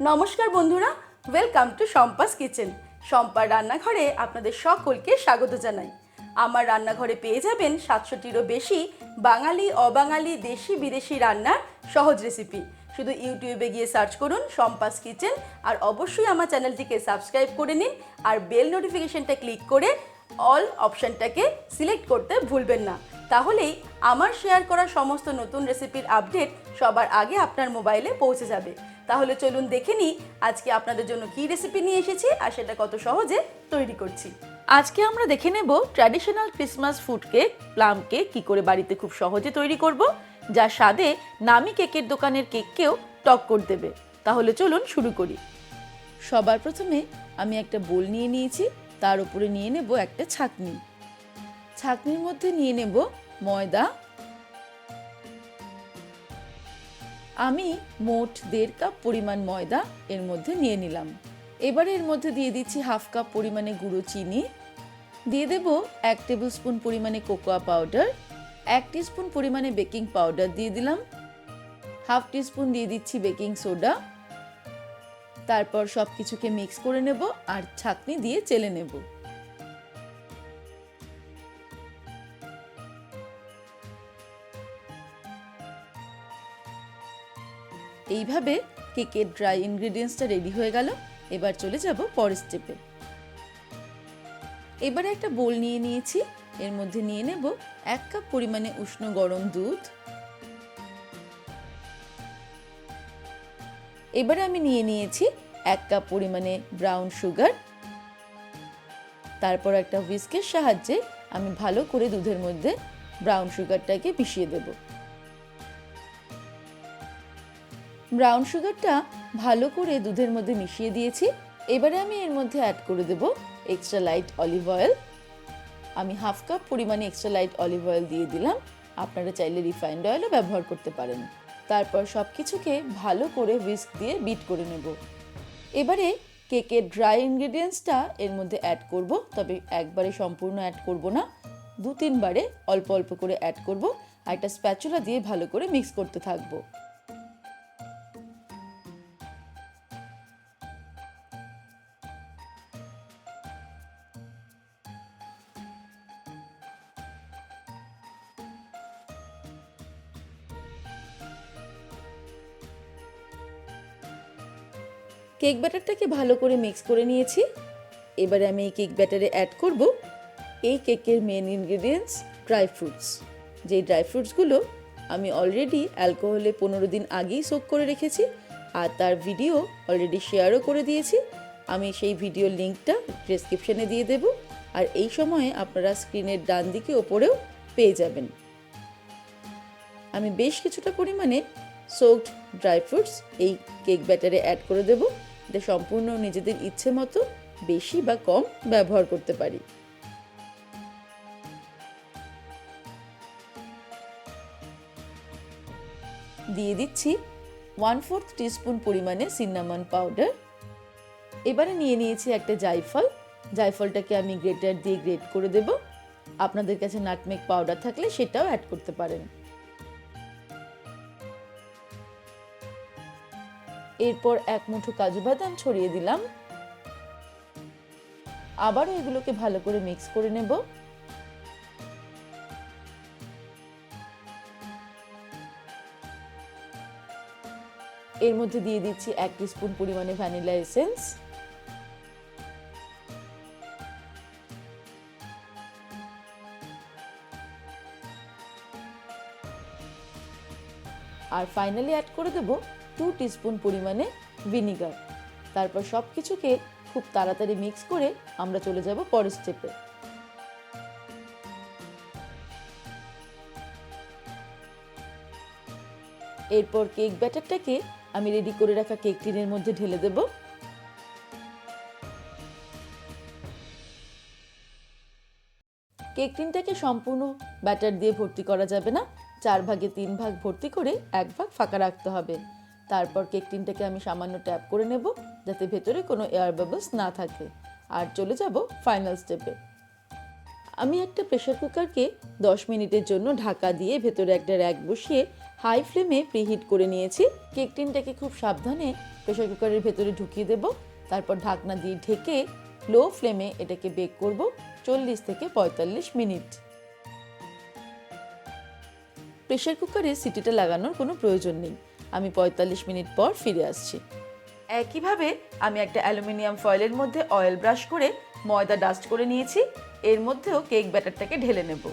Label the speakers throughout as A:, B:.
A: নমস্কার বন্ধুরা, welcome to Shampa's kitchen. শম্পার রান্নাঘরে আপনাদের সকলকে স্বাগত জানাই। আমার রান্নাঘরে পেয়ে যাবেন 700টিরও বেশি বাঙালি, অবাঙালি, দেশি বিদেশি রান্নার সহজ রেসিপি। শুধু ইউটিউবে গিয়ে সার্চ করুন শম্পাস কিচেন, আর অবশ্যই আমার চ্যানেলটিকে সাবস্ক্রাইব করে নিন, আর বেল নোটিফিকেশনটা ক্লিক করে অল অপশানটাকে সিলেক্ট করতে ভুলবেন না। তাহলেই আমার শেয়ার করা সমস্ত নতুন রেসিপির আপডেট সবার আগে আপনার মোবাইলে পৌঁছে যাবে। তাহলে চলুন দেখে নিই আজকে আপনাদের জন্য কী রেসিপি নিয়ে এসেছি আর সেটা কত সহজে তৈরি করছি। আজকে আমরা দেখে নেব traditional Christmas food cake, plum cake কী করে বাড়িতে খুব সহজে তৈরি করব, যা স্বাদে নামি কেকের দোকানের কেককেও টক্কর দেবে। তাহলে চলুন শুরু করি। সবার প্রথমে আমি একটা বোল নিয়ে নিয়েছি, তার উপরে নিয়ে নেব একটা ছাঁকনি। ছাঁকনির মধ্যে নিয়ে নেব ময়দা। আমি মোট 1.5 কাপ পরিমাণ ময়দা এর মধ্যে নিয়ে নিলাম। এবারে এর মধ্যে দিয়ে দিচ্ছি 1/2 কাপ পরিমাণে গুঁড়ো চিনি, দিয়ে দেব 1 টেবিল স্পুন পরিমাণে কোকোয়া পাউডার, 1 টিস্পুন পরিমাণে বেকিং পাউডার দিয়ে দিলাম, 1/2 টিস্পুন দিয়ে দিচ্ছি বেকিং সোডা। তারপর সব কিছুকে মিক্স করে নেব আর ছাঁকনি দিয়ে চেলে নেব। এইভাবে কেকের ড্রাই ইনগ্রেডিয়েন্টসটা রেডি হয়ে গেল। এবার চলে যাব পরের স্টেপে। এবারে একটা বোল নিয়ে নিয়েছি, এর মধ্যে নিয়ে নেব 1 কাপ পরিমাণে উষ্ণ গরম দুধ। এবারে আমি নিয়ে নিয়েছি 1 কাপ পরিমাণে ব্রাউন সুগার। তারপর একটা হুইস্কের সাহায্যে আমি ভালো করে দুধের মধ্যে ব্রাউন সুগারটাকে মিশিয়ে দেব। ব্রাউন সুগারটা ভালো করে দুধের মধ্যে মিশিয়ে দিয়েছি। এবারে আমি এর মধ্যে অ্যাড করে দেব এক্সট্রা লাইট অলিভ অয়েল। আমি 1/2 কাপ পরিমাণে এক্সট্রা লাইট অলিভ অয়েল দিয়ে দিলাম। আপনারা চাইলে রিফাইন্ড অয়েলও ব্যবহার করতে পারেন। তারপর সব কিছুকে ভালো করে হুইস্ক দিয়ে বিট করে নেব। এবারে কেকের ড্রাই ইনগ্রেডিয়েন্টসটা এর মধ্যে অ্যাড করব, তবে একবারে সম্পূর্ণ অ্যাড করব না, 2-3 বারে অল্প অল্প করে অ্যাড করব, আর একটা স্প্যাচুলা দিয়ে ভালো করে মিক্স করতে থাকবো। কেক ব্যাটারটাকে ভালো করে মিক্স করে নিয়েছি। এবারে আমি এই কেক ব্যাটারে অ্যাড করব এই কেকের মেন ইনগ্রেডিয়েন্টস, ড্রাই ফ্রুটস। যেই ড্রাই ফ্রুটসগুলো আমি অলরেডি অ্যালকোহলে 15 দিন আগেই সোক করে রেখেছি, আর তার ভিডিও অলরেডি শেয়ারও করে দিয়েছি। আমি সেই ভিডিওর লিঙ্কটা ডেসক্রিপশনে দিয়ে দেব, আর এই সময়ে আপনারা স্ক্রিনের ডান দিকে ওপরেও পেয়ে যাবেন। আমি বেশ কিছুটা পরিমাণে সোকড ড্রাই ফ্রুটস এই কেক ব্যাটারে অ্যাড করে দেব। এটা সম্পূর্ণ নিজেদের ইচ্ছে মতো বেশি বা কম ব্যবহার করতে পারি। দিয়ে দিচ্ছি 1/4 টিস্পুন পরিমাণে সিনামন পাউডার। এবারে নিয়ে নিয়েছি একটা জায়ফল। জায়ফলটাকে আমি গ্রেটার দিয়ে গ্রেট করে দেব। আপনাদের কাছে নাটমেগ পাউডার থাকলে সেটাও অ্যাড করতে পারেন। এরপর 1 মুঠো কাজু বাদাম ছড়িয়ে দিলাম। আবারও এগুলোকে ভালো করে মিক্স করে নেব। এর মধ্যে দিয়ে দিচ্ছি 1 টিস্পুন পরিমাণে ভ্যানিলা এসেন্স। আর ফাইনালি অ্যাড করে দেব 2 টিস্পুন পরিমাণে ভিনিগার। তারপর সব কিছুকে খুব তাড়াতাড়ি মিক্স করে আমরা চলে যাব পরের স্টেপে। এরপর কেক ব্যাটারটাকে আমি রেডি করে রাখা কেক টিনের মধ্যে ঢেলে দেব। কেক টিনটাকে সম্পূর্ণ ব্যাটার দিয়ে ভর্তি করা যাবে না, 4 ভাগে 3 ভাগ ভর্তি করে 1 ভাগ ফাঁকা রাখতে হবে। তারপর কেক টিনটাকে আমি সামান্য ট্যাপ করে নেব, যাতে ভেতরে কোনো এয়ার বাবলস না থাকে, আর চলে যাব ফাইনাল স্টেপে। আমি একটা প্রেসার কুকারকে 10 মিনিটের জন্য ঢাকা দিয়ে ভেতরে একটা র্যাক বসিয়ে হাই ফ্লেমে প্রিহিট করে নিয়েছি। কেক টিনটাকে খুব সাবধানে প্রেসার কুকারের ভেতরে ঢুকিয়ে দেব, তারপর ঢাকনা দিয়ে ঢেকে লো ফ্লেমে এটাকে বেক করব 40 থেকে 45 মিনিট। প্রেসার কুকারে সিটিটা লাগানোর কোনো প্রয়োজন নেই। আমি 45 মিনিট পর ফিরে আসছি। একইভাবে আমি একটা অ্যালুমিনিয়াম ফয়েলের মধ্যে অয়েল ব্রাশ করে ময়দা ডাস্ট করে নিয়েছি। এর মধ্যেও কেক ব্যাটারটাকে ঢেলে নেব।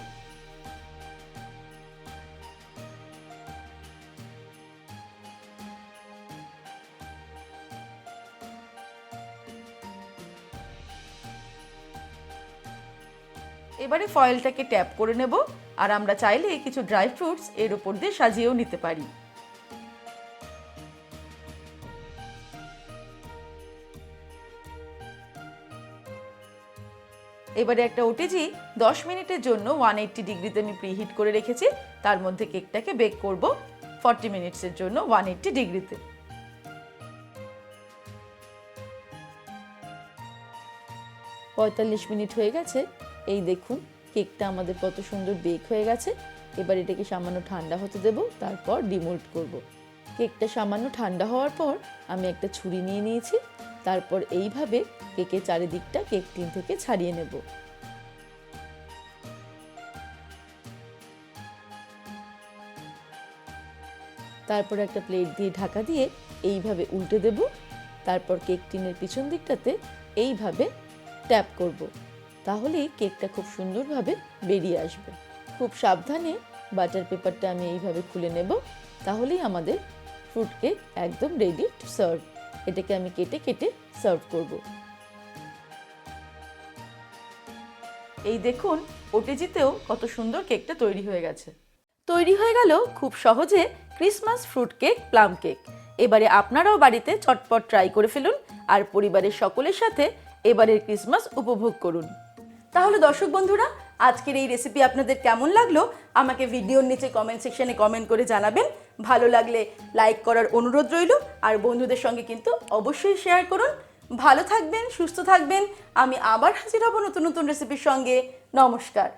A: এবারে ফয়েলটাকে ট্যাপ করে নেব, আর আমরা চাইলে কিছু ড্রাই ফ্রুটস এর উপর দিয়ে সাজিয়েও নিতে পারি। এবারে একটা ওটিজি 10 মিনিটের জন্য 180 ডিগ্রিতে আমি প্রিহিট করে রেখেছি। তার মধ্যে কেকটাকে বেক করব 40 মিনিটসের জন্য 180 ডিগ্রিতে। পঁয়তাল্লিশ মিনিট হয়ে গেছে। এই দেখুন কেকটা আমাদের কত সুন্দর বেক হয়ে গেছে। এবার এটাকে সামান্য ঠান্ডা হতে দেব, তারপর ডিমোল্ড করব। কেকটা সামান্য ঠান্ডা হওয়ার পর আমি একটা ছুরি নিয়ে নিয়েছি। তারপর এইভাবে কেকের চারিদিকটা কেক টিন থেকে ছাড়িয়ে নেব। তারপর একটা প্লেট দিয়ে ঢাকা দিয়ে এইভাবে উল্টে দেব। তারপর কেক টিনের পিছন দিকটাতে এইভাবে ট্যাপ করব, তাহলেই কেকটা খুব সুন্দরভাবে বেরিয়ে আসবে। খুব সাবধানে বাটার পেপারটা আমি এইভাবে খুলে নেব, তাহলেই আমাদের ফ্রুট কেক একদম রেডি টু সার্ভ। এটাকে আমি কেটে কেটে সার্ভ করব। এই দেখুন ওটিজিতেও কত সুন্দর কেকটা তৈরি হয়ে গেছে। তৈরি হয়ে গেল খুব সহজে Christmas fruit cake plum cake. এবারে আপনারাও বাড়িতে চটপট ট্রাই করে ফেলুন আর পরিবারের সকলের সাথে এবারের ক্রিসমাস উপভোগ করুন। তাহলে দর্শক বন্ধুরা, আজকের এই রেসিপি আপনাদের কেমন লাগলো আমাকে ভিডিওর নিচে কমেন্ট সেকশনে কমেন্ট করে জানাবেন। ভালো লাগলে লাইক করার অনুরোধ রইল, আর বন্ধুদের সঙ্গে কিন্তু অবশ্যই শেয়ার করুন। ভালো থাকবেন, সুস্থ থাকবেন। আমি আবার হাজির হব নতুন নতুন রেসিপির সঙ্গে। নমস্কার।